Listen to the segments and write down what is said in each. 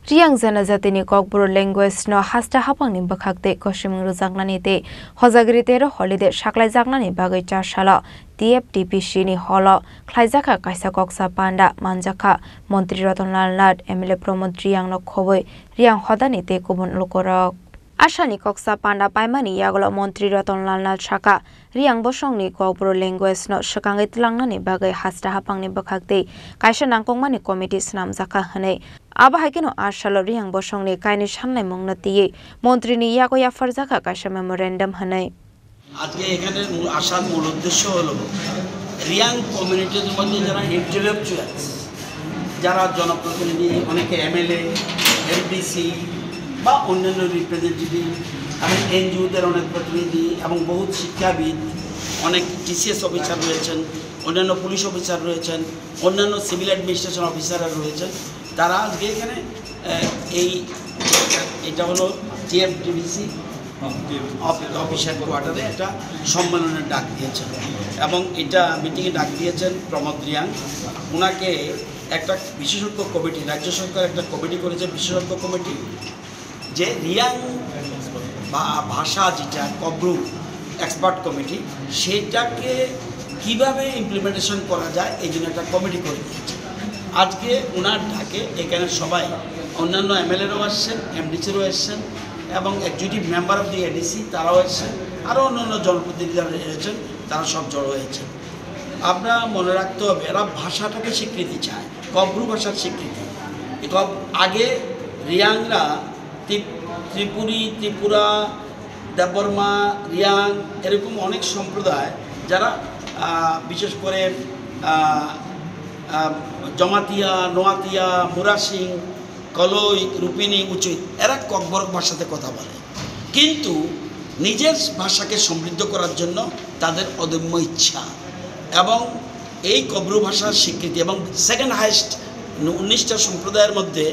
Riang Zanazatini Kokbro language no hasta hapangni bakhakte koshimung rujaknani te hojagrite ro holiday shaklai jaknani bagai charshala TFTPC ni holo khlaijaka kaisa koksa panda manjaka Montri Ratonlal Nath MLA Pramod Riang no khoboi Riang hodani te kubun lokorok Ashani koksa panda paimani yagolo Montri Ratonlal Nath Shaka Riang bosongni Kokbro language no shakangai tlangnani bagai hasta hapangni bakhakte kaisa nangkongmani committee snamjaka hane Aba haikino ashalo Riang bosongni kaini sannai mongnati Montri ni yago yafarjaka kaisa memorandum hane আজকে এখানে আসার মূল উদ্দেশ্য হলো রিয়াং কমিউনিটির মধ্যে যারা intellectuals যারা জনপ্রতিনিধি অনেকে এমএলএ এমডিসি বা অন্যান্য রিপ্রেজেন্টেটিভ এবং এনজিওদের অনেক প্রতিনিধি এবং বহুত শিক্ষাবিদ অনেক টিসিএস অফিসার রয়েছেন অন্যান্য পুলিশ অফিসার রয়েছেন অন্যান্য সিভিল অ্যাডমিনিস্ট্রেশন অফিসাররা রয়েছেন তারা আজকে এখানে এটা হলো টিএফটিবিসি অফিসার কোয়ার্টারে একটা সম্মেলনের ডাক দিয়েছেন এবং এটা মিটিংয়ে ডাক দিয়েছেন প্রমোদ রিয়াং ওনাকে একটা বিশেষজ্ঞ কমিটি রাজ্য সরকার একটা কমিটি করেছে বিশেষজ্ঞ কমিটি যে রিয়াং ভাষা যেটা কব্রু এক্সপার্ট কমিটি সেটাকে কিভাবে ইমপ্লিমেন্টেশন করা যায় এই জন্য একটা কমিটি করে দিয়েছে আজকে ওনার ডাকে এখানে সবাই অন্যান্য এমএলএরাও আসছেন এমডিসিরও এসছেন এবং executive member of the ADC তারাও এসেছেন আরও অন্যান্য জনপ্রতিনিধিরা রয়েছেন তারা সব জড়ো হয়েছেন আপনারা মনে রাখতে হবে এরা ভাষাটাকে স্বীকৃতি চায় কব্রু ভাষার স্বীকৃতি আগে রিয়াংরা ত্রিপুরী ত্রিপুরা দেববর্মা রিয়াং এরকম অনেক সম্প্রদায় যারা বিশেষ করে জমাতিয়া নোয়াতিয়া মুরাসিং কলই রূপিনী উচিত এরা ককবরক ভাষাতে কথা বলে কিন্তু নিজের ভাষাকে সমৃদ্ধ করার জন্য তাদের অদম্য ইচ্ছা এবং এই কব্রু ভাষার স্বীকৃতি এবং সেকেন্ড হাইয়েস্ট 19টা সম্প্রদায়ের মধ্যে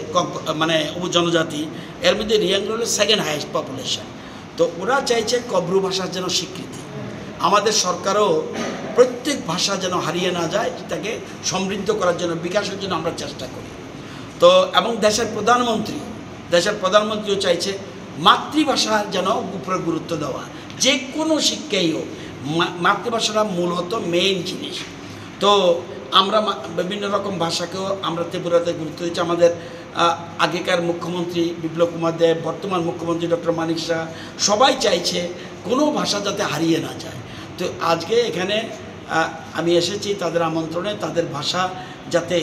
মানে উপজনজাতি এর মধ্যে রিয়াং হলো সেকেন্ড হাইয়েস্ট পপুলেশন তো ওরা চাইছে কব্রু ভাষার যেন স্বীকৃতি আমাদের সরকারও প্রত্যেক ভাষা যেন হারিয়ে না যায় তাকে সমৃদ্ধ করার জন্য বিকাশের জন্য আমরা চেষ্টা করি তো এবং দেশের প্রধানমন্ত্রীও চাইছে মাতৃভাষার যেন উপরে গুরুত্ব দেওয়া যে কোনো শিক্ষাই হোক মাতৃভাষাটা মূলত মেইন জিনিস তো আমরা বিভিন্ন রকম ভাষাকেও আমরা ত্রিপুরাতে গুরুত্ব দিচ্ছি আমাদের আগেকার মুখ্যমন্ত্রী বিপ্লব কুমার দেব বর্তমান মুখ্যমন্ত্রী ডক্টর মানিক শাহ সবাই চাইছে কোনো ভাষা যাতে হারিয়ে না যায় তো আজকে এখানে আমি এসেছি তাদের আমন্ত্রণে তাদের ভাষা যাতে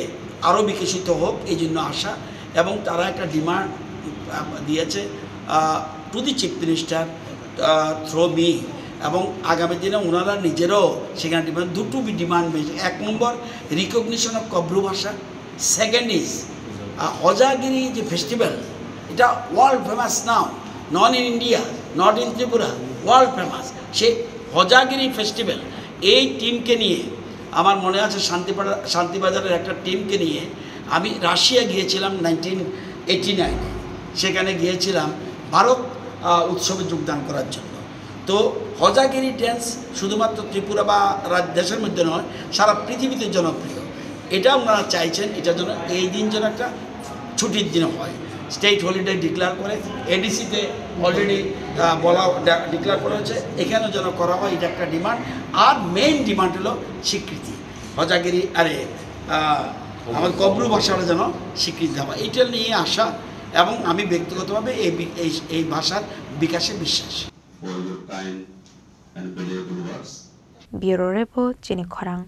আরও বিকশিত হোক এই জন্য আসা এবং তারা একটা ডিমান্ড দিয়েছে to the chief minister through me এবং আগামী দিনে ওনারা নিজেরও সেখানে দুটো ডিমান্ড পেয়েছে এক নম্বর রিকগনিশন অফ কব্রু ভাষা সেকেন্ড ইজ হজাগিরি যে ফেস্টিভ্যাল এটা world famous now not in India not in Tripura world famous সেই হজাগিরি ফেস্টিভ্যাল এই টিমকে নিয়ে আমার মনে আছে শান্তিবাজারের একটা টিমকে নিয়ে আমি রাশিয়া গিয়েছিলাম 1989 সেখানে গিয়েছিলাম ভারত উৎসবে যোগদান করার জন্য তো হজাগিরি ড্যান্স শুধুমাত্র ত্রিপুরা বা দেশের মধ্যে নয় সারা পৃথিবীতে জনপ্রিয় এটা ওনারা চাইছেন এটার জন্য এই দিন যেন একটা ছুটির দিন হয় স্টেট হলিডে ডিক্লেয়ার করে এডিসিতে অলরেডি ডিক্লেয়ার করা হয়েছে এখানেও যেন করা হয় এটা একটা ডিমান্ড আর মেইন ডিমান্ড হলো স্বীকৃতি হজাগিরি আমার কব্রু ভাষাটা যেন স্বীকৃতি দেওয়া এইটা নিয়ে আসা এবং আমি ব্যক্তিগতভাবে এই ভাষার বিকাশে বিশ্বাস ব্যুরো রিপোর্ট চিনি খরাং